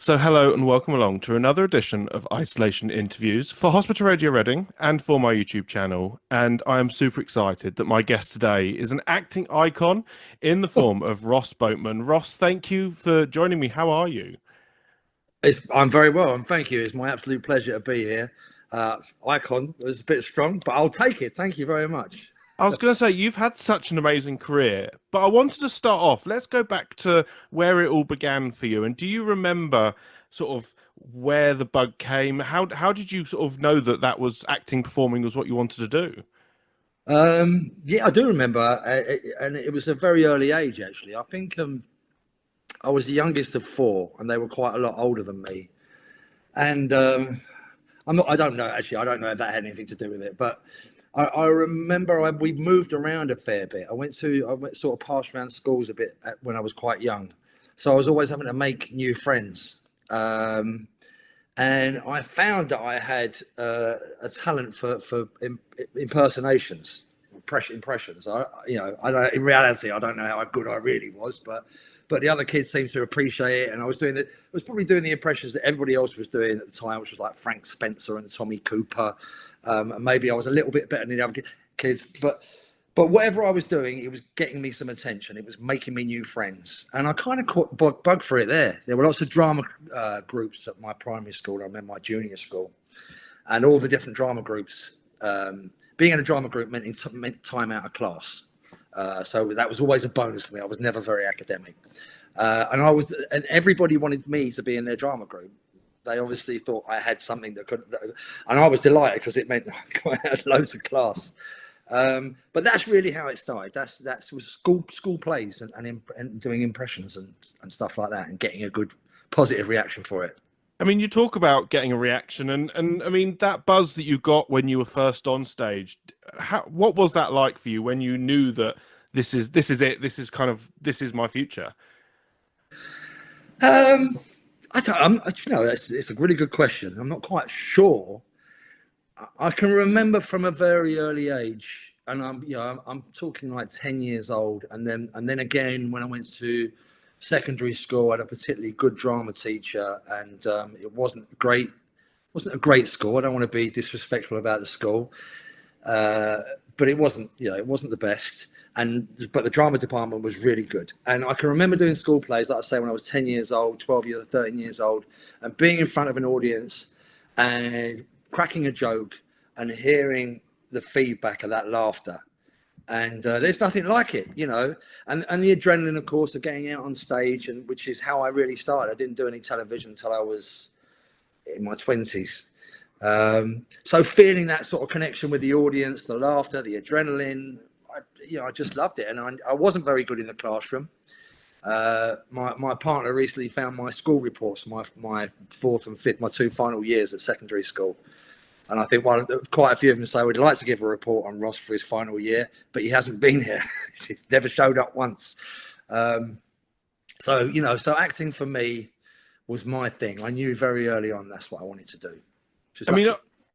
So, hello and welcome along to another edition of Isolation Interviews for Hospital Radio Reading and for my YouTube channel. And I am super excited that my guest today is an acting icon in the form of Ross Boatman. Ross, thank you for joining me. How are you? I'm very well, and thank you. It's my absolute pleasure to be here. Icon was a bit strong, but I'll take it. Thank you very much. I was going to say, you've had such an amazing career, but I wanted to start off. Let's go back to where it all began for you. And do you remember sort of where the bug came? How did you sort of know that that was acting, performing was what you wanted to do? Yeah, I do remember, and it was a very early age actually. I think I was the youngest of four, and they were quite a lot older than me. And I'm not. I don't know actually. I don't know if that had anything to do with it, but I remember we moved around a fair bit. I went sort of passed around schools a bit when I was quite young, so I was always having to make new friends. And I found that I had a talent for impersonations, impressions. I don't, in reality, I don't know how good I really was, but the other kids seemed to appreciate it, and I was probably doing the impressions that everybody else was doing at the time, which was like Frank Spencer and Tommy Cooper. And maybe I was a little bit better than the other kids, but whatever I was doing, it was getting me some attention. It was making me new friends. And I kind of caught bug for it there. There were lots of drama groups at my primary school. I remember my junior school. And all the different drama groups. Being in a drama group meant time out of class. So that was always a bonus for me. I was never very academic. And everybody wanted me to be in their drama group. They obviously thought I had something and I was delighted because it meant I had loads of class. But that's really how it started. That was school plays and doing impressions and stuff like that, and getting a good positive reaction for it. I mean, you talk about getting a reaction, and I mean that buzz that you got when you were first on stage. What was that like for you when you knew that this is it? This is my future. I don't. It's a really good question. I'm not quite sure. I can remember from a very early age, and I'm talking like 10 years old, and then again when I went to secondary school, I had a particularly good drama teacher, and it wasn't a great school. I don't want to be disrespectful about the school, but it wasn't the best. But the drama department was really good, and I can remember doing school plays, like I say, when I was 10 years old, 12 years, 13 years old, and being in front of an audience and cracking a joke and hearing the feedback of that laughter. And there's nothing like it, and the adrenaline, of course, of getting out on stage, and which is how I really started. I didn't do any television until I was in my 20s. So feeling that sort of connection with the audience, the laughter, the adrenaline, I just loved it. And I wasn't very good in the classroom. My partner recently found my school reports, my fourth and fifth, my two final years at secondary school. And I think quite a few of them say, we'd like to give a report on Ross for his final year, but he hasn't been here. He's never showed up once. So acting for me was my thing. I knew very early on that's what I wanted to do.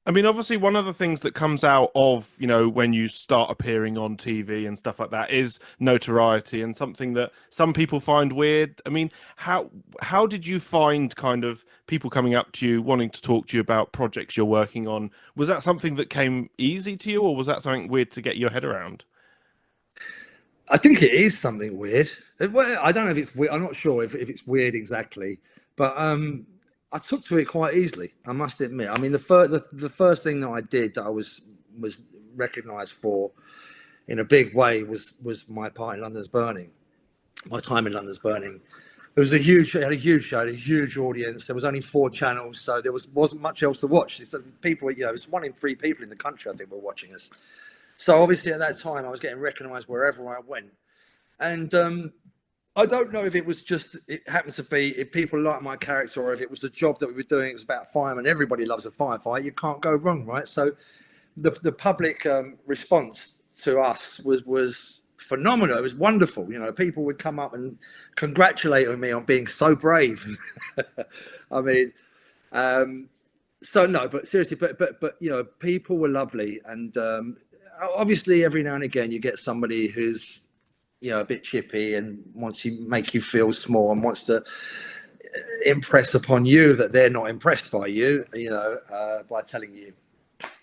I mean, obviously, one of the things that comes out of, when you start appearing on TV and stuff like that is notoriety, and something that some people find weird. I mean, how did you find kind of people coming up to you, wanting to talk to you about projects you're working on? Was that something that came easy to you, or was that something weird to get your head around? I think it is something weird. Well, I don't know if it's weird. I'm not sure if it's weird exactly, but I took to it quite easily, I must admit. I mean, the first thing that I did that I was recognised for in a big way was my part in London's Burning, my time in London's Burning. It was a huge show, had a huge audience. There was only 4 channels, so there wasn't much else to watch. People, it was 1 in 3 people in the country, I think, were watching us. So obviously at that time, I was getting recognised wherever I went. And I don't know if it happened to be if people liked my character, or if it was the job that we were doing. It was about firemen. Everybody loves a firefight. You can't go wrong, right? So the public response to us was phenomenal. It was wonderful. People would come up and congratulate me on being so brave. I mean, so no, but seriously, but people were lovely, and obviously every now and again you get somebody who's a bit chippy and wants to make you feel small and wants to impress upon you that they're not impressed by you, by telling you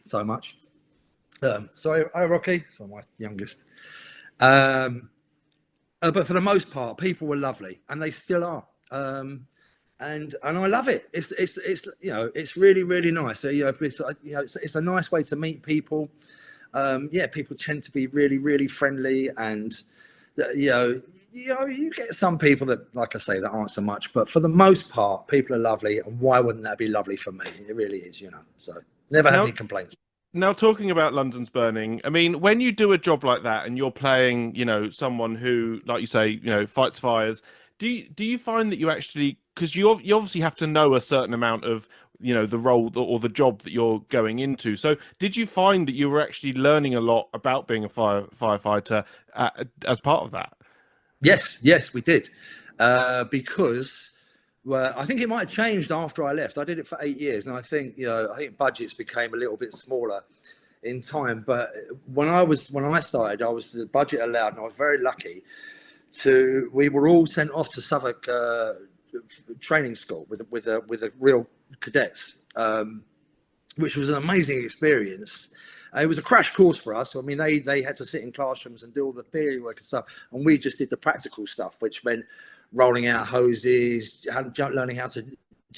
so much. Sorry, Rocky, so my youngest. But for the most part, people were lovely, and they still are. And I love it. It's really, really nice. It's a nice way to meet people. People tend to be really, really friendly, and you get some people that, like I say, that aren't so much. But for the most part, people are lovely, and why wouldn't that be lovely for me? It really is, So never had any complaints. Now, talking about London's Burning, I mean, when you do a job like that and you're playing, someone who, like you say, fights fires, do you find that you actually, because you obviously have to know a certain amount of, the role or the job that you're going into. So, did you find that you were actually learning a lot about being a firefighter as part of that? Yes, we did, because. Well, I think it might have changed after I left. I did it for 8 years, and I think budgets became a little bit smaller in time. But when I started, the budget allowed, and I was very lucky. We were all sent off to Southwark training school with a real cadets, which was an amazing experience. It was a crash course for us. I mean, they had to sit in classrooms and do all the theory work and stuff, and we just did the practical stuff, which meant rolling out hoses, learning how to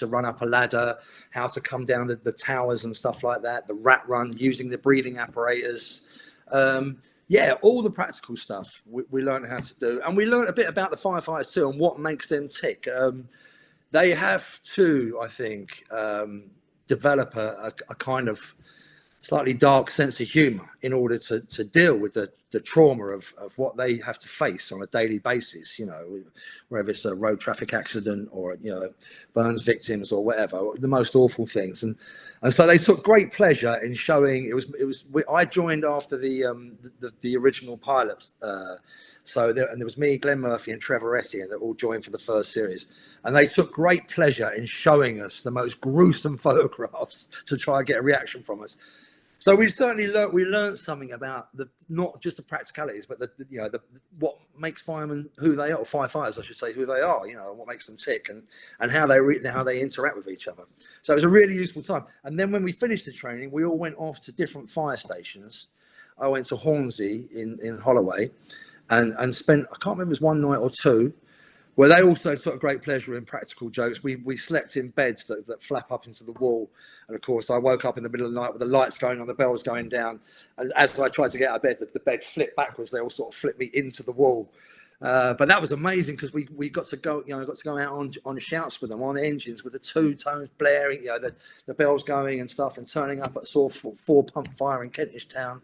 run up a ladder, how to come down the towers and stuff like that, the rat run, using the breathing apparatus. All the practical stuff we learned how to do. And we learned a bit about the firefighters too and what makes them tick. They have to, I think, develop a kind of slightly dark sense of humor in order to deal with the trauma of what they have to face on a daily basis, whether it's a road traffic accident or, burns victims or whatever, the most awful things. And so they took great pleasure in showing I joined after the original pilots. And there was me, Glenn Murphy and Trevor Etty, and they all joined for the first series. And they took great pleasure in showing us the most gruesome photographs to try and get a reaction from us. So we certainly learned something about not just the practicalities, but what makes firemen who they are, or firefighters, I should say, who they are, and what makes them tick, and how they interact with each other. So it was a really useful time. And then when we finished the training, we all went off to different fire stations. I went to Hornsey in Holloway, and spent, I can't remember, it was one night or two, where they also took great pleasure in practical jokes. We slept in beds that flap up into the wall. And of course, I woke up in the middle of the night with the lights going on, the bells going down. And as I tried to get out of bed, the bed flipped backwards. They all sort of flipped me into the wall. But that was amazing because we got to go, out on shouts with them, on engines with the two tones blaring, the bells going and stuff, and turning up at sort of 4-pump fire in Kentish Town.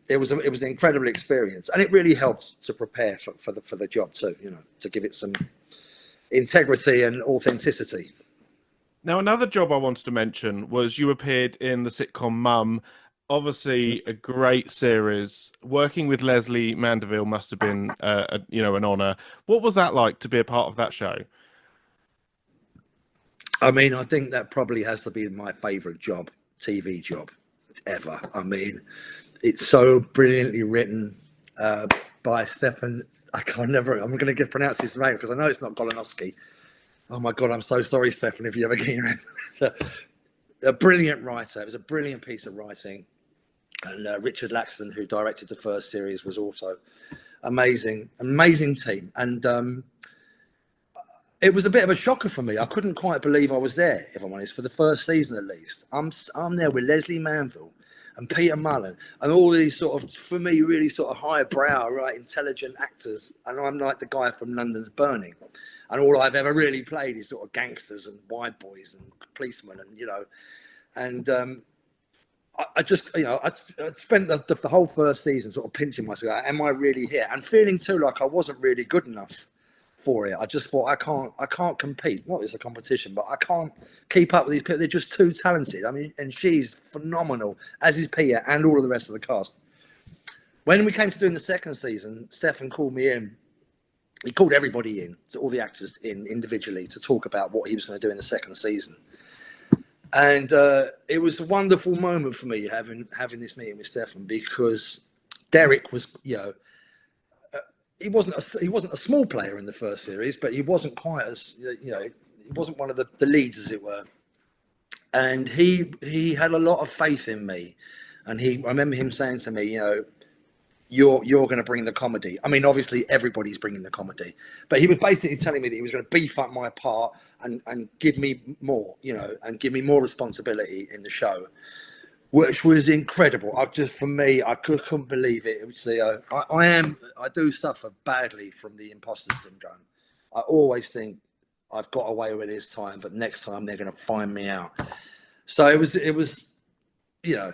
It was an incredible experience, and it really helped to prepare for the job too, to give it some integrity and authenticity. Now, another job I wanted to mention was you appeared in the sitcom Mum. Obviously, a great series. Working with Leslie Mandeville must have been, an honor. What was that like to be a part of that show? I mean, I think that probably has to be my favorite TV job ever. I mean, it's so brilliantly written by Stefan. I'm going to pronounce his name because I know it's not Golanowski. Oh my God, I'm so sorry, Stefan, if you ever get your name. It's a brilliant writer. It was a brilliant piece of writing. And Richard Laxton, who directed the first series, was also amazing team. And it was a bit of a shocker for me. I couldn't quite believe I was there, if I'm honest, for the first season at least. I'm there with Leslie Manville and Peter Mullen and all these sort of, for me, really sort of highbrow, right, intelligent actors. And I'm like the guy from London's Burning. And all I've ever really played is sort of gangsters and wide boys and policemen, and I just, I spent the whole first season sort of pinching myself. Am I really here? And feeling too like I wasn't really good enough for it. I just thought I can't compete. Not it's a competition, but I can't keep up with these people. They're just too talented. I mean, and she's phenomenal, as is Peter and all of the rest of the cast. When we came to doing the second season, Stefan called me in. He called everybody in, so all the actors in individually, to talk about what he was going to do in the second season. And it was a wonderful moment for me having this meeting with Stefan, because Derek was, he wasn't a small player in the first series, but he wasn't quite as, you know, he wasn't one of the leads, as it were. And he had a lot of faith in me, and I remember him saying to me, you know, you're going to bring the comedy. I mean, obviously everybody's bringing the comedy, but he was basically telling me that he was going to beef up my part and give me more, you know, and give me more responsibility in the show, which was incredible. For me, I couldn't believe it. It was I do suffer badly from the imposter syndrome. I always think I've got away with it this time, but next time they're going to find me out. So it was, you know,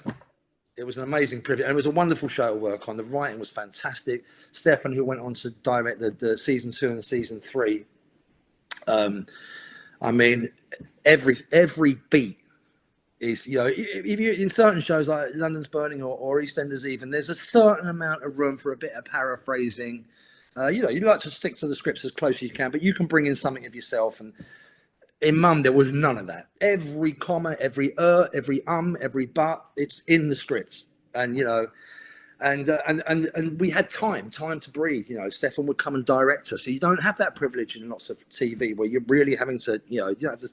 it was an amazing privilege, and it was a wonderful show to work on. The writing was fantastic. Stefan, who went on to direct the season 2 and season 3, I mean, every beat is, you know, if you in certain shows like London's Burning or EastEnders, even there's a certain amount of room for a bit of paraphrasing. You know, you like to stick to the scripts as close as you can, but you can bring in something of yourself. And in Mum, there was none of that. Every comma, every every but, it's in the script. And, you know, and we had time to breathe. You know, Stefan would come and direct us. So you don't have that privilege in lots of TV where you're really having to, you know, you have the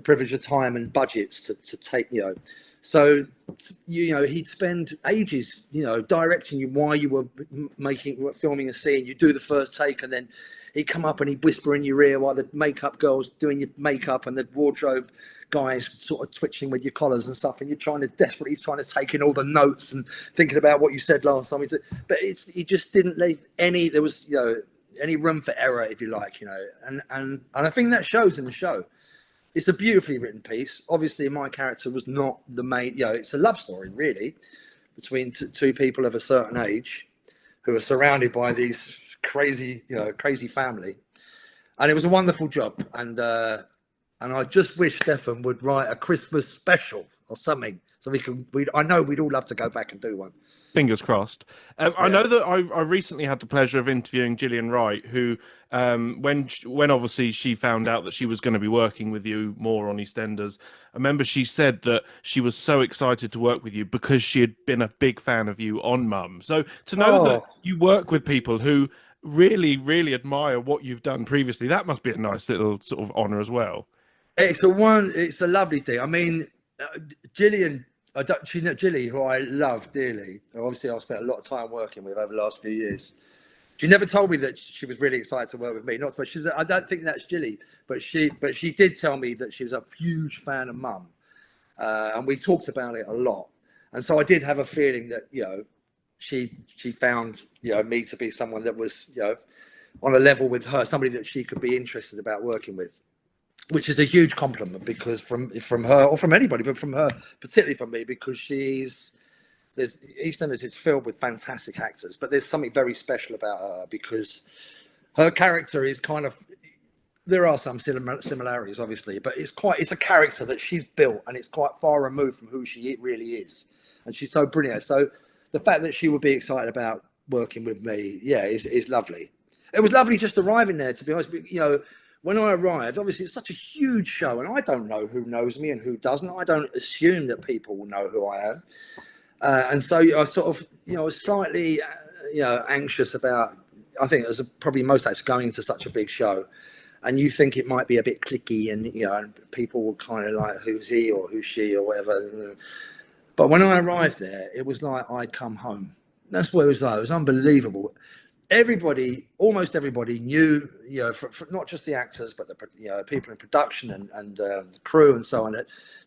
privilege of time and budgets to take, you know. So, you know, he'd spend ages, you know, directing you while you were filming a scene. You do the first take, and then he'd come up and he'd whisper in your ear while the makeup girl's doing your makeup and the wardrobe guys sort of twitching with your collars and stuff, and you're desperately trying to take in all the notes and thinking about what you said last time. But he just didn't leave there was, you know, any room for error, if you like, you know, and I think that shows in the show. It's a beautifully written piece. Obviously, my character was not the main, you know, it's a love story, really, between two people of a certain age who are surrounded by these crazy family. And it was a wonderful job. And I just wish Stefan would write a Christmas special or something, so I know we'd all love to go back and do one. Fingers crossed. I know that I recently had the pleasure of interviewing Gillian Wright, who, when obviously she found out that she was going to be working with you more on EastEnders, I remember she said that she was so excited to work with you because she had been a big fan of you on Mum. So to know that you work with people who really, really admire what you've done previously, that must be a nice little sort of honor as well. It's a lovely thing. I mean, Gillian. Gilly, who I love dearly, obviously I've spent a lot of time working with over the last few years. She never told me that she was really excited to work with me. Not so much. I don't think that's Gilly, but she did tell me that she was a huge fan of Mum, and we talked about it a lot. And so I did have a feeling that, you know, she found, you know, me to be someone that was, you know, on a level with her, somebody that she could be interested about working with. Which is a huge compliment, because from her, or from anybody, but from her, particularly from me, because EastEnders is filled with fantastic actors, but there's something very special about her, because her character is kind of, there are some similarities, obviously, but it's a character that she's built, and it's quite far removed from who she really is, and she's so brilliant. So the fact that she would be excited about working with me, yeah, is lovely. It was lovely just arriving there, to be honest. You know, when I arrived, obviously it's such a huge show, and I don't know who knows me and who doesn't. I don't assume that people will know who I am, and so I sort of, you know, was slightly, you know, anxious about. I think as probably most actors going into such a big show, and you think it might be a bit cliquey, and, you know, and people will kind of like, who's he or who's she or whatever. But when I arrived there, it was like I'd come home. That's what it was like. It was unbelievable. Almost everybody knew, you know, for not just the actors, but the, you know, people in production and the crew and so on.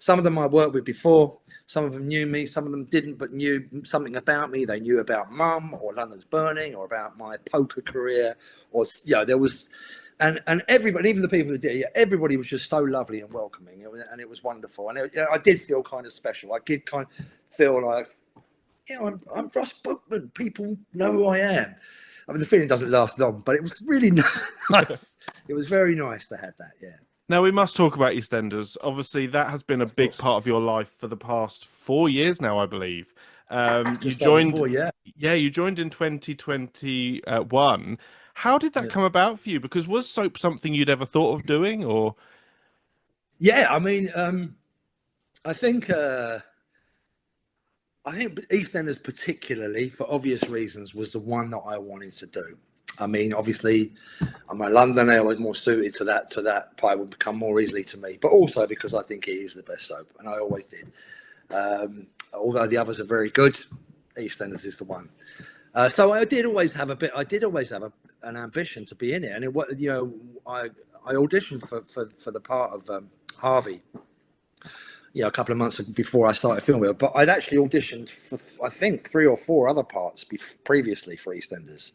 Some of them I worked with before, some of them knew me, some of them didn't, but knew something about me. They knew about Mum or London's Burning or about my poker career, or, you know, there was, and everybody, even the people who did, everybody was just so lovely and welcoming, and it was wonderful. And I did feel kind of special. I did kind of feel like, you know, I'm Ross Boatman. People know who I am. I mean, the feeling doesn't last long, but it was really nice. It was very nice to have that, yeah. Now, we must talk about EastEnders. Obviously, that has been a big part of your life for the past 4 years now, I believe. You joined, you joined in 2021. How did that come about for you? Because was soap something you'd ever thought of doing, or? Yeah, I mean, I think EastEnders, particularly for obvious reasons, was the one that I wanted to do. I mean, obviously, I'm a Londoner. I was more suited to that part. It would become more easily to me, but also because I think it is the best soap, and I always did. Although the others are very good, EastEnders is the one. So I did always have an ambition to be in it, and I auditioned for the part of Harvey. A couple of months before I started filming it, but I'd actually auditioned for I think 3 or 4 other parts previously for EastEnders.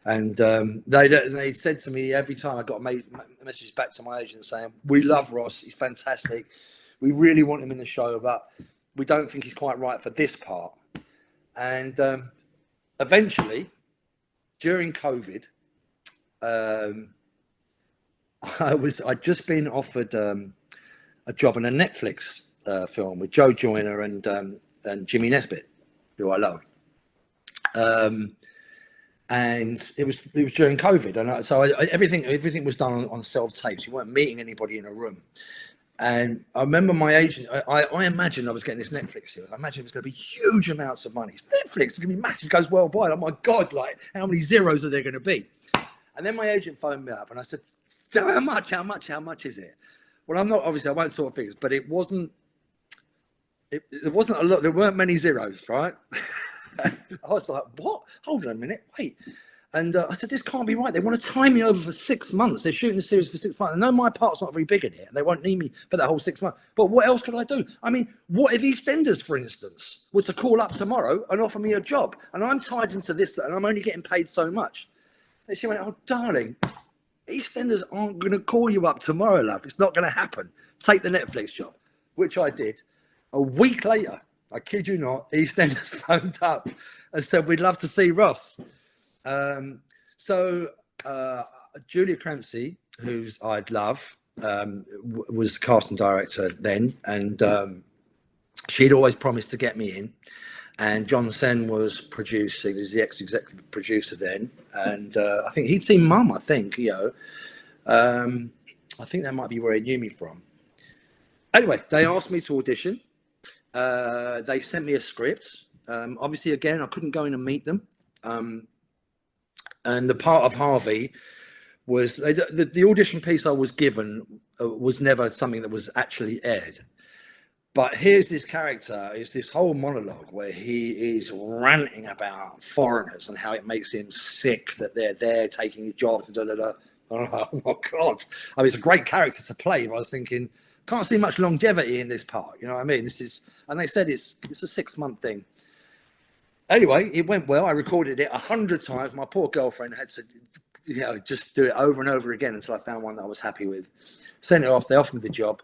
And they said to me every time I got messages back to my agent saying, "We love Ross, he's fantastic. We really want him in the show, but we don't think he's quite right for this part." And eventually, during COVID, I'd just been offered a job in a Netflix film with Joe Joyner and Jimmy Nesbitt, who I love. And it was during COVID, and so everything was done on self-tapes. You weren't meeting anybody in a room. And I remember my agent. I imagined I was getting this Netflix series. I imagined it was going to be huge amounts of money. It's Netflix. It's going to be massive. It goes worldwide. Oh my God! Like, how many zeros are there going to be? And then my agent phoned me up, and I said, "So how much? How much is it?" Well, I won't sort figures, but it wasn't a lot. There weren't many zeros, right? I was like, what? Hold on a minute, wait. And I said, this can't be right. They want to tie me over for 6 months. They're shooting the series for 6 months. I know my part's not very big in it, and they won't need me for that whole 6 months. But what else could I do? I mean, what if EastEnders, for instance, were to call up tomorrow and offer me a job, and I'm tied into this, and I'm only getting paid so much? And she went, oh, darling, EastEnders aren't going to call you up tomorrow, love. It's not going to happen. Take the Netflix job, which I did. A week later, I kid you not, EastEnders phoned up and said, we'd love to see Ross. So Julia Crampsey, who's I'd love, was casting director then, and she'd always promised to get me in. And John Sen was producing, he was the ex-executive producer then. And I think he'd seen Mum, I think, I think that might be where he knew me from. Anyway, they asked me to audition. They sent me a script. Obviously, again, I couldn't go in and meet them. And the part of Harvey was the audition piece I was given was never something that was actually aired. But here's this character, it's this whole monologue where he is ranting about foreigners and how it makes him sick that they're there taking your jobs. Oh my God. I mean, it's a great character to play, but I was thinking, can't see much longevity in this part. You know what I mean? And they said it's a 6-month thing. Anyway, it went well. I recorded it 100 times. My poor girlfriend had to, just do it over and over again until I found one that I was happy with. Sent it off. They offered me the job.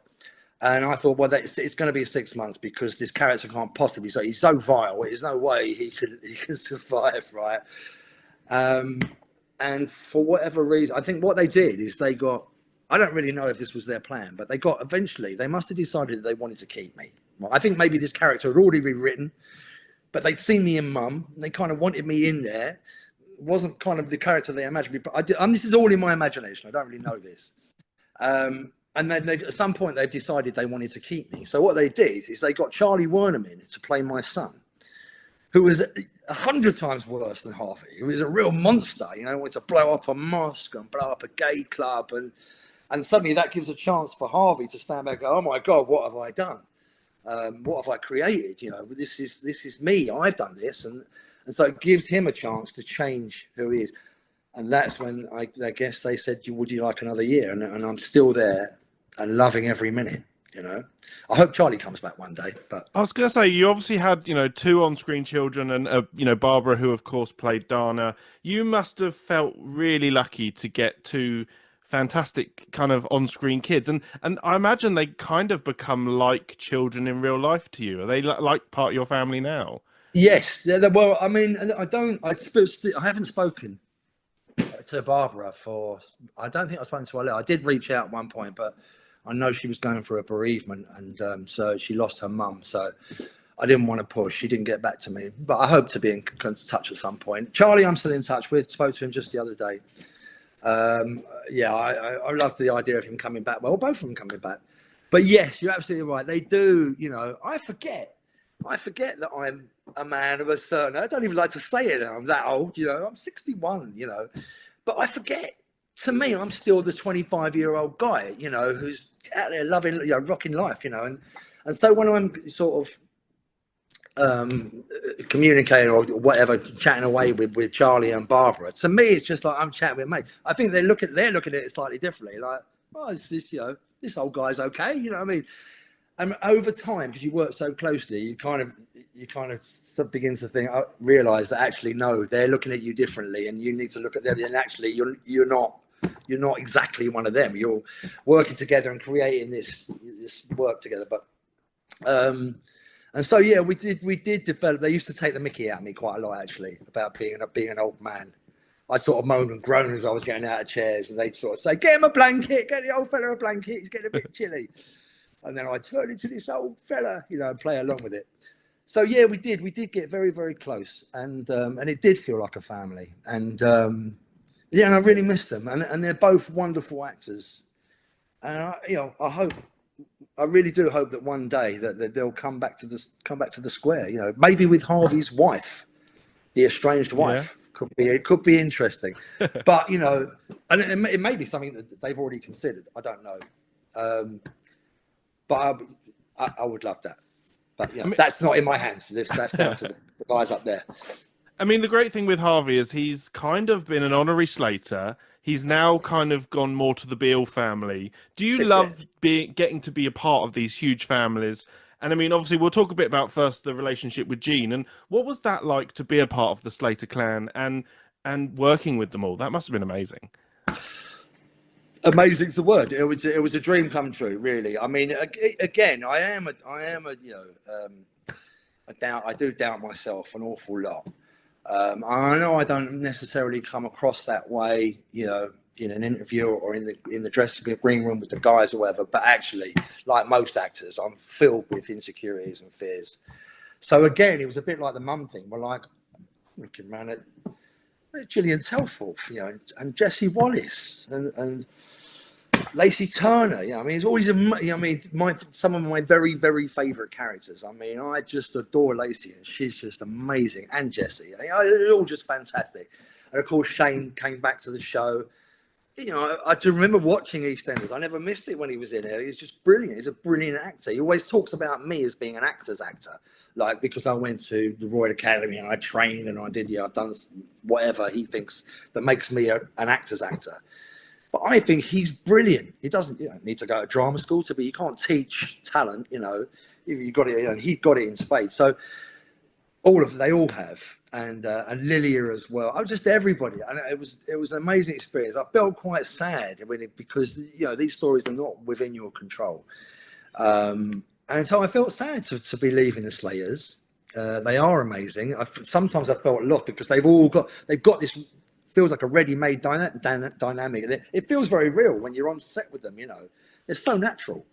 And I thought, well, it's going to be 6 months because this character can't possibly. So he's so vile. There's no way he can survive, right? And for whatever reason, I think what they did is they got. I don't really know if this was their plan, but eventually they must have decided that they wanted to keep me. Well, I think maybe this character had already been written, but they'd seen me in Mum. And they kind of wanted me in there. It wasn't kind of the character they imagined me, but this is all in my imagination. I don't really know this. And then at some point they've decided they wanted to keep me. So what they did is they got Charlie Wernham in to play my son, who was 100 times worse than Harvey. He was a real monster, wanted to blow up a mosque and blow up a gay club. And suddenly that gives a chance for Harvey to stand back and go, oh my God, what have I done? What have I created? This is me. I've done this. And so it gives him a chance to change who he is. And that's when I guess they said, would you like another year? And I'm still there and loving every minute, I hope Charlie comes back one day. But I was going to say, you obviously had, 2 on-screen children and, Barbara, who, of course, played Dana. You must have felt really lucky to get 2 fantastic kind of on-screen kids. And I imagine they kind of become like children in real life to you. Are they like part of your family now? Yes. Well, I mean, I haven't spoken to Barbara I don't think I've spoken to her. I did reach out at one point, but I know she was going through a bereavement, and so she lost her mum. So I didn't want to push. She didn't get back to me, but I hope to be in touch at some point. Charlie, I'm still in touch with. Spoke to him just the other day. I love the idea of him coming back. Well, both of them coming back. But yes, you're absolutely right. They do. I forget that a man of a certain, I don't even like to say it, I'm that old, you know, I'm 61, you know, but I forget. To me, I'm still the 25-year-old guy, you know, who's out there loving, you know, rocking life, you know, and so when I'm sort of communicating or whatever, chatting away with Charlie and Barbara, to me, it's just like I'm chatting with mates. I think they're looking at it slightly differently, like, oh, is this, you know, this old guy's okay, you know what I mean? And over time, because you work so closely, you kind of begin to think, realize that actually no, they're looking at you differently, and you need to look at them. And actually, you're not exactly one of them. You're working together and creating this work together. But and so yeah, we did develop. They used to take the mickey out of me quite a lot, actually, about being an old man. I sort of moaned and groaned as I was getting out of chairs, and they'd sort of say, "Get him a blanket, get the old fella a blanket. He's getting a bit chilly." And then I turn into this old fella, you know, and play along with it. So yeah, we did get very, very close, and it did feel like a family. And yeah, and I really missed them. And they're both wonderful actors. And I really do hope that one day that they'll come back to the square. You know, maybe with Harvey's wife, the estranged wife. Yeah. Could be interesting. But you know, and it may be something that they've already considered. I don't know. But I would love that. But yeah, that's not in my hands. That's down to the guys up there. I mean, the great thing with Harvey is he's kind of been an honorary Slater. He's now kind of gone more to the Beale family. Do you love getting to be a part of these huge families? And I mean, obviously, we'll talk a bit about first the relationship with Gene. And what was that like to be a part of the Slater clan and working with them all? That must have been amazing. Amazing's the word. It was a dream come true, really. I mean, again, I am a you know, I do doubt myself an awful lot. I know I don't necessarily come across that way, you know, in an interview or in the dressing room with the guys or whatever. But actually, like most actors, I'm filled with insecurities and fears. So again, it was a bit like the mum thing. We're like looking around at Gillian Telforth, you know, and Jesse Wallace and Lacey Turner, yeah, I mean, it's always, you know, I mean, some of my very, very favourite characters. I mean, I just adore Lacey, and she's just amazing, and Jessie. I mean, they're all just fantastic. And of course, Shane came back to the show. You know, I do remember watching EastEnders. I never missed it when he was in it. He's just brilliant. He's a brilliant actor. He always talks about me as being an actor's actor, like because I went to the Royal Academy and I trained and I did, I've done whatever he thinks that makes me an actor's actor. But I think he's brilliant. He doesn't, you know, need to go to drama school to be. You can't teach talent, you know. You got it, you know, he got it in spades. So they all have, and Lilia as well. I was just everybody, and it was an amazing experience. I felt quite sad because you know these stories are not within your control, and so I felt sad to be leaving the Slayers. They are amazing. Sometimes I felt lost because they've got this. Feels like a ready-made dynamic. It feels very real when you're on set with them, you know. It's so natural.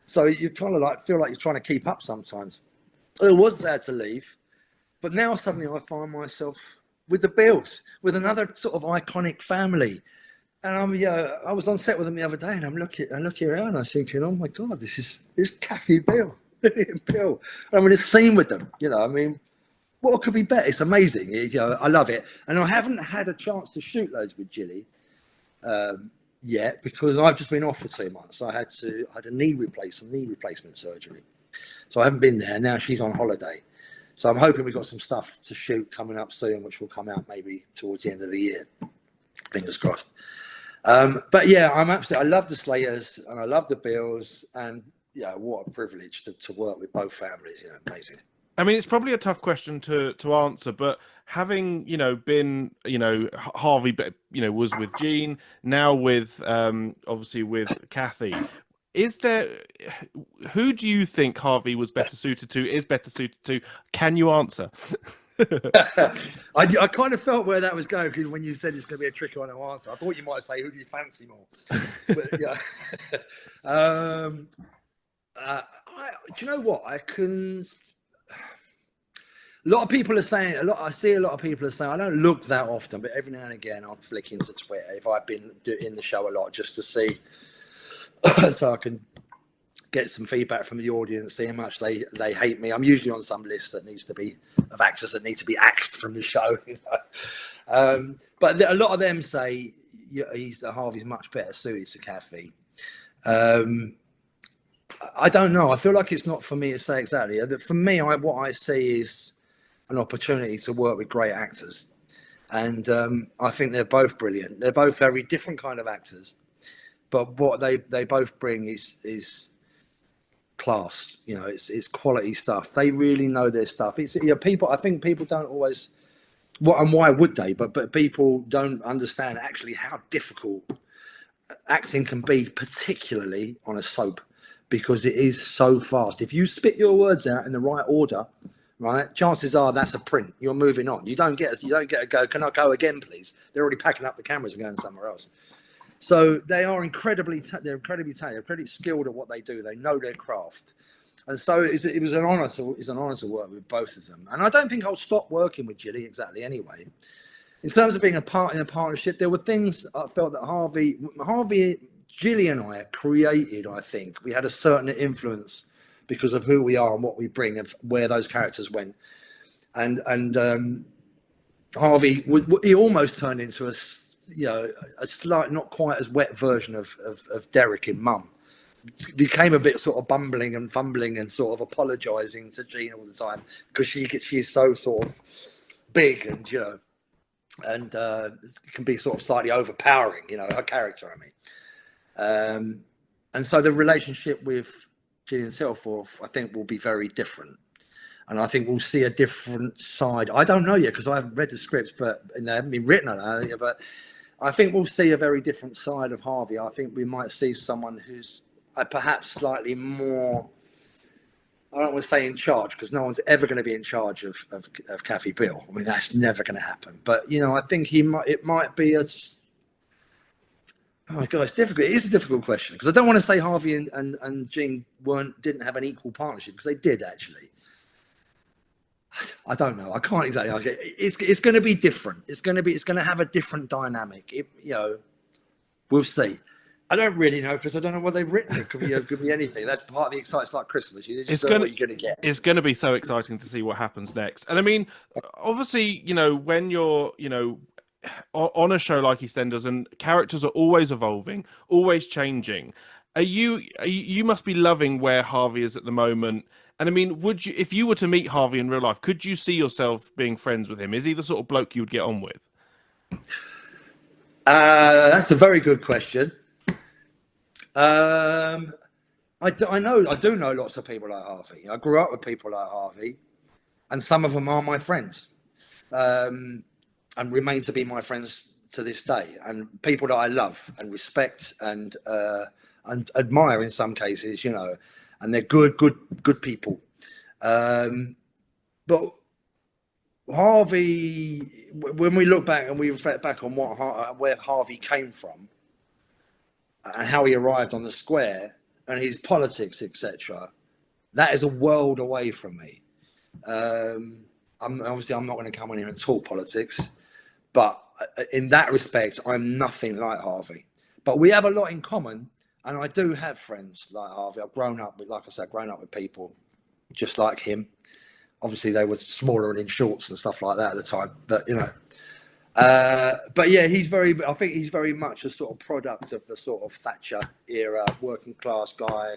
So you kind of like feel like you're trying to keep up sometimes. It was sad to leave, but now suddenly I find myself with the Beales, with another sort of iconic family. And I was on set with them the other day, and I'm looking around, and I'm thinking, oh my God, this is Kathy Beale, Bill. And I'm in a scene with them, you know. I mean, what could be better? It's amazing. You know, I love it. And I haven't had a chance to shoot loads with Gilly yet because I've just been off for 2 months. I had a knee replacement surgery. So I haven't been there. Now she's on holiday. So I'm hoping we've got some stuff to shoot coming up soon, which will come out maybe towards the end of the year. Fingers crossed. But yeah, I love the Slayers and I love the Beales, and yeah, what a privilege to work with both families. You know, amazing. I mean, it's probably a tough question to answer, but having, you know, been, you know, Harvey, you know, was with Gene, now with, obviously with Kathy, who do you think Harvey is better suited to? Can you answer? I kind of felt where that was going, because when you said it's going to be a tricky one to answer, I thought you might say, who do you fancy more? But, yeah. Do you know what? A lot of people are saying, I see a lot of people are saying, I don't look that often, but every now and again I'll flick into Twitter if I've been in the show a lot just to see, so I can get some feedback from the audience, see how much they hate me. I'm usually on some list that needs to be of actors that need to be axed from the show. But a lot of them say Harvey's much better suited to Kathy. I don't know. I feel like it's not for me to say exactly. For me, what I see is an opportunity to work with great actors, and I think they're both brilliant. They're both very different kind of actors, but what they both bring is class. It's quality stuff. They really know their stuff. It's people. I think people don't always. What and why would they? But people don't understand actually how difficult acting can be, particularly on a soap, because it is so fast. If you spit your words out in the right order, right, chances are that's a print. You're moving on. You don't get a go. Can I go again, please? They're already packing up the cameras and going somewhere else. So they are incredibly talented. They're incredibly skilled at what they do. They know their craft. And so it was an honor to work with both of them. And I don't think I'll stop working with Gilly exactly anyway. In terms of being a part in a partnership, there were things I felt that Harvey, Gilly and I created. I think we had a certain influence because of who we are and what we bring and where those characters went. And Harvey he almost turned into a slight, not quite as wet version of Derek in Mum. Became a bit sort of bumbling and fumbling and sort of apologising to Jean all the time because she's so sort of big and can be sort of slightly overpowering, her character, I mean. And so the relationship with Gillian Selforth, I think, will be very different. And I think we'll see a different side. I don't know yet because I haven't read the scripts, but they haven't been written on it. But I think we'll see a very different side of Harvey. I think we might see someone who's perhaps slightly more, I don't want to say in charge, because no one's ever going to be in charge of Kathy Bill. I mean, that's never going to happen. But, I think it might be oh my God, it's difficult. It is a difficult question because I don't want to say Harvey and Jean didn't have an equal partnership, because they did actually. I don't know. I can't exactly. It's going to be different. It's going to have a different dynamic. We'll see. I don't really know because I don't know what they've written. It could be anything. That's part of the excitement. It's like Christmas. You just don't know what you're going to get. It's going to be so exciting to see what happens next. And I mean, obviously, when you're, on a show like EastEnders and characters are always evolving, always changing, you must be loving where Harvey is at the moment. And I mean, would you, if you were to meet Harvey in real life, could you see yourself being friends with him? Is he the sort of bloke you would get on with? That's a very good question. I do know lots of people like Harvey. I grew up with people like Harvey, and some of them are my friends, and remain to be my friends to this day. And people that I love and respect and admire in some cases, and they're good people. But Harvey, when we look back and we reflect back on where Harvey came from, and how he arrived on the square and his politics, etc., that is a world away from me. I'm not going to come in here and talk politics, but in that respect, I'm nothing like Harvey. But we have a lot in common, and I do have friends like Harvey. I've grown up with people just like him. Obviously, they were smaller and in shorts and stuff like that at the time, but but yeah, I think he's very much a sort of product of the sort of Thatcher era, working class guy,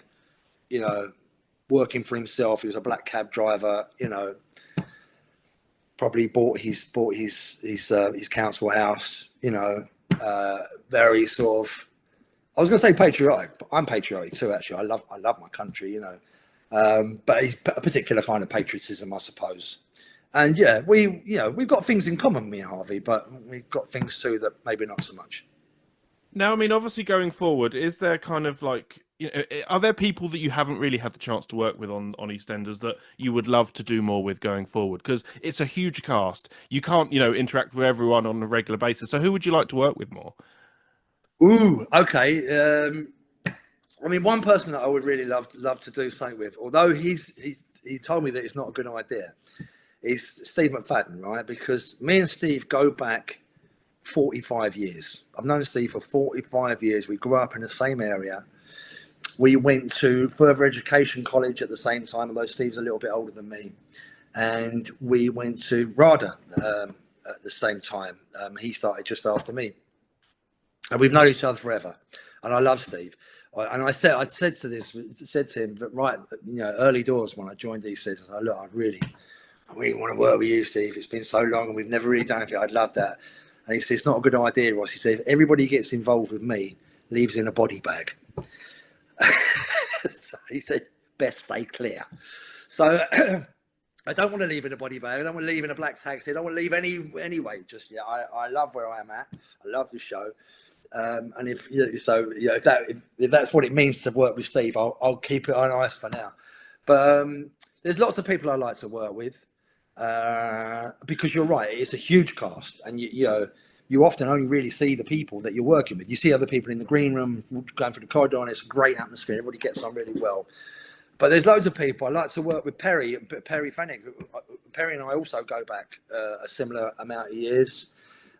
working for himself. He was a black cab driver, probably bought his council house, very sort of, I was going to say patriotic, but I'm patriotic too, actually. I love my country, but he's a particular kind of patriotism, I suppose. And yeah, we've got things in common, me and Harvey, but we've got things too that maybe not so much. Now, I mean, obviously going forward, is there kind of like, are there people that you haven't really had the chance to work with on EastEnders that you would love to do more with going forward? Because it's a huge cast. You can't, interact with everyone on a regular basis. So who would you like to work with more? Ooh, okay. I mean, one person that I would really love to do something with, although he told me that it's not a good idea, is Steve McFadden, right? Because me and Steve go back 45 years. I've known Steve for 45 years. We grew up in the same area. We went to further education college at the same time, although Steve's a little bit older than me. And we went to RADA at the same time. He started just after me. And we've known each other forever. And I love Steve. And I said to him that right, early doors when I joined EastEnders, I said, look, I really want to work with you, Steve. It's been so long and we've never really done anything. I'd love that. And he said, it's not a good idea, Ross. He said, if everybody gets involved with me, leaves in a body bag. So he said, best stay clear. So I don't want to leave in a body bag. I don't want to leave in a black taxi. I don't want to leave anyway. Just I love where I am at. I love the show. And if that's what it means to work with Steve, I'll keep it on ice for now. But there's lots of people I like to work with because you're right. It's a huge cast, and you often only really see the people that you're working with. You see other people in the green room going through the corridor, and it's a great atmosphere. Everybody gets on really well. But there's loads of people. I like to work with Perry Fennick. Perry and I also go back a similar amount of years.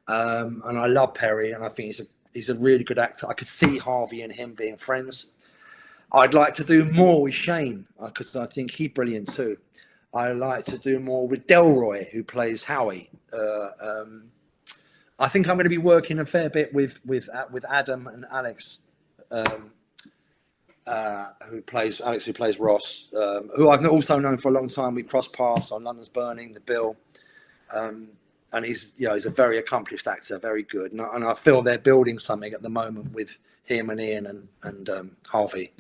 And I love Perry, and I think he's a really good actor. I could see Harvey and him being friends. I'd like to do more with Shane, because I think he's brilliant too. I like to do more with Delroy, who plays Howie. I think I'm going to be working a fair bit with Adam and Alex, who plays Ross, who I've also known for a long time. We crossed paths on London's Burning, The Bill, and he's a very accomplished actor, very good, and I feel they're building something at the moment with him and Ian and Harvey.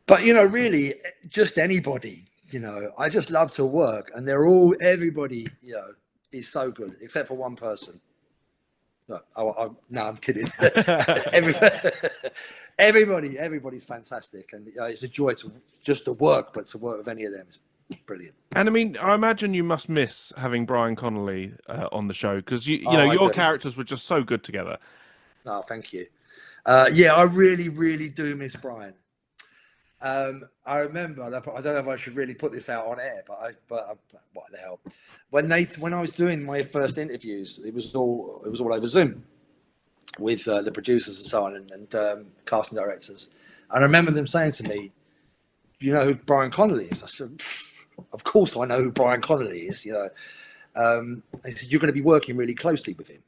But really, just anybody, I just love to work, and everybody, is so good, except for one person. No, I'm kidding. Everybody's fantastic, and it's a joy to work, but to work with any of them is brilliant. And I mean, I imagine you must miss having Brian Connolly on the show, because your characters were just so good together. Oh, thank you. Yeah, I really, really do miss Brian. I remember, I don't know if I should really put this out on air, but what the hell? When I was doing my first interviews, it was all over Zoom with the producers and so on, and casting directors. And I remember them saying to me, "You know who Brian Connolly is?" I said, "Of course I know who Brian Connolly is." They said, "You're going to be working really closely with him."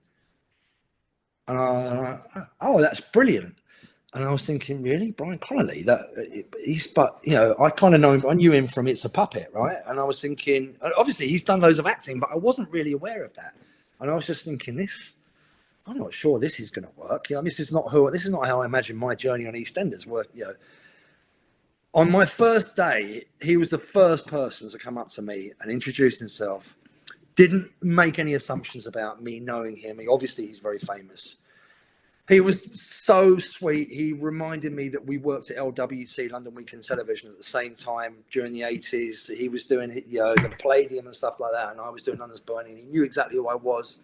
And oh, that's brilliant. And I was thinking, really, Brian Connolly? I kind of know him. I knew him from It's a Puppet, right? And I was thinking, obviously, he's done loads of acting, but I wasn't really aware of that. And I was just thinking, I'm not sure this is going to work. This is not how I imagine my journey on EastEnders work. On my first day, he was the first person to come up to me and introduce himself. Didn't make any assumptions about me knowing him. Obviously, he's very famous. He was so sweet. He reminded me that we worked at LWC, London Weekend Television, at the same time during the 80s. He was doing, the Palladium and stuff like that, and I was doing London's Burning. He knew exactly who I was.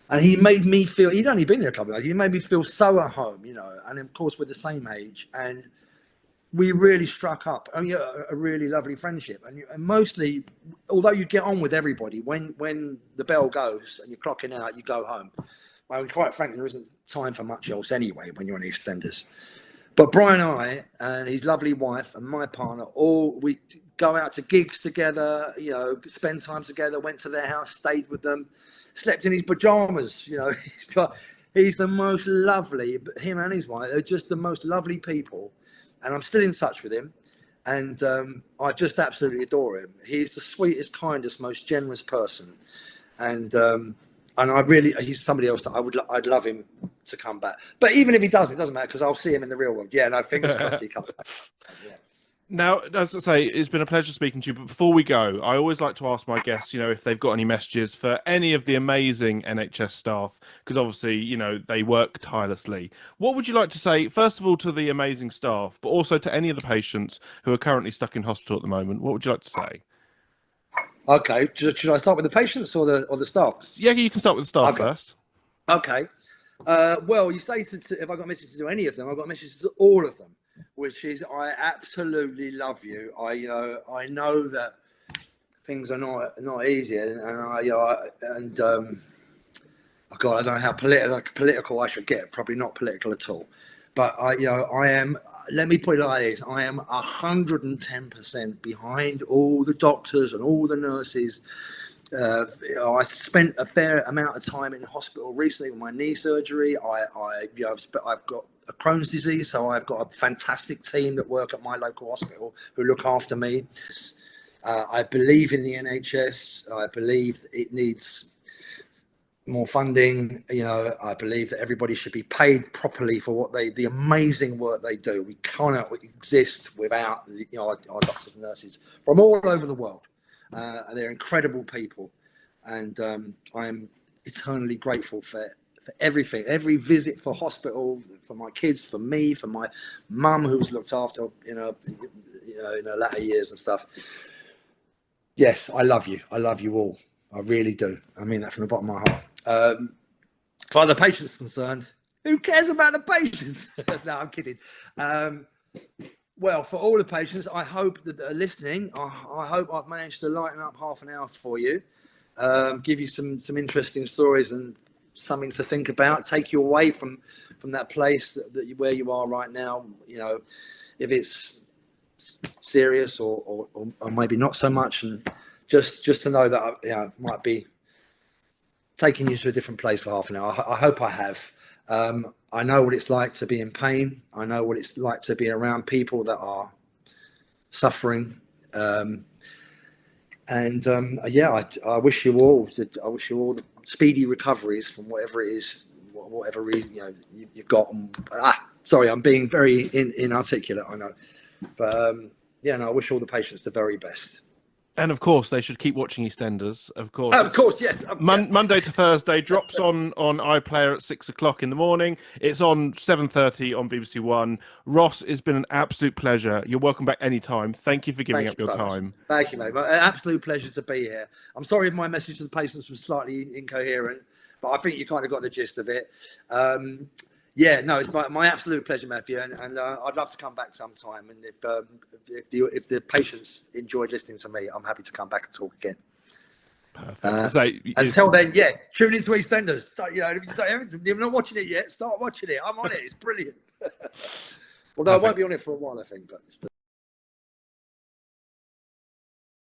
And he made me feel, he'd only been there a couple of years, he made me feel so at home, and of course we're the same age. And we really struck up a really lovely friendship. And mostly, although you get on with everybody, when the bell goes and you're clocking out, you go home. I mean, quite frankly, there isn't time for much else anyway when you're on EastEnders. But Brian and I and his lovely wife and my partner, we go out to gigs together, spend time together, went to their house, stayed with them, slept in his pajamas. He's the most lovely, him and his wife, they're just the most lovely people. And I'm still in touch with him. And I just absolutely adore him. He's the sweetest, kindest, most generous person. And he's somebody else that I'd love him to come back. But even if he doesn't, it doesn't matter, because I'll see him in the real world. Yeah, no, fingers crossed he comes back. Yeah. Now, as I say, it's been a pleasure speaking to you. But before we go, I always like to ask my guests, if they've got any messages for any of the amazing NHS staff, because obviously, they work tirelessly. What would you like to say, first of all, to the amazing staff, but also to any of the patients who are currently stuck in hospital at the moment? What would you like to say? Okay, should I start with the patients or the staff? Yeah, you can start with the staff first. Okay. Well, you say if I got messages to any of them, I've got messages to all of them, which is I absolutely love you. I know that things are not easy, and God, I don't know how political I should get. Probably not political at all, but I am. let me put it like this: I am 110% behind all the doctors and all the nurses. I spent a fair amount of time in hospital recently with my knee surgery. I've got a Crohn's disease, so I've got a fantastic team that work at my local hospital who look after me. I believe in the NHS. I believe it needs more funding. I believe that everybody should be paid properly for the amazing work they do. We cannot exist without our doctors and nurses from all over the world. They're incredible people, and I'm eternally grateful for everything, every visit for hospital, for my kids, for me, for my mum who was looked after in her latter years and stuff. Yes, I love you all. I really do. I mean that from the bottom of my heart. As far as the patient's concerned, who cares about the patients? No, I'm kidding. Well, for all the patients, I hope that are listening, I hope I've managed to lighten up half an hour for you, give you some interesting stories and something to think about, take you away from that place where you are right now. If it's serious or maybe not so much, and just to know that I might be taking you to a different place for half an hour. I hope I have. I know what it's like to be in pain. I know what it's like to be around people that are suffering. I wish you all the speedy recoveries from whatever it is, whatever reason you've got. Sorry, I'm being very inarticulate, I know, but I wish all the patients the very best. And of course, they should keep watching EastEnders. Of course, yes. Monday to Thursday drops on iPlayer at 6 o'clock in the morning. It's on 7:30 on BBC One. Ross, it's been an absolute pleasure. You're welcome back anytime. Thank you for giving up your time. Thank you, mate. An absolute pleasure to be here. I'm sorry if my message to the patients was slightly incoherent, but I think you kind of got the gist of it. It's my absolute pleasure, Matthew, and I'd love to come back sometime. And if the patients enjoyed listening to me, I'm happy to come back and talk again. Perfect. Until then, tune into EastEnders. If you're not watching it yet, start watching it. I'm on it. It's brilliant. Although I won't be on it for a while, I think. But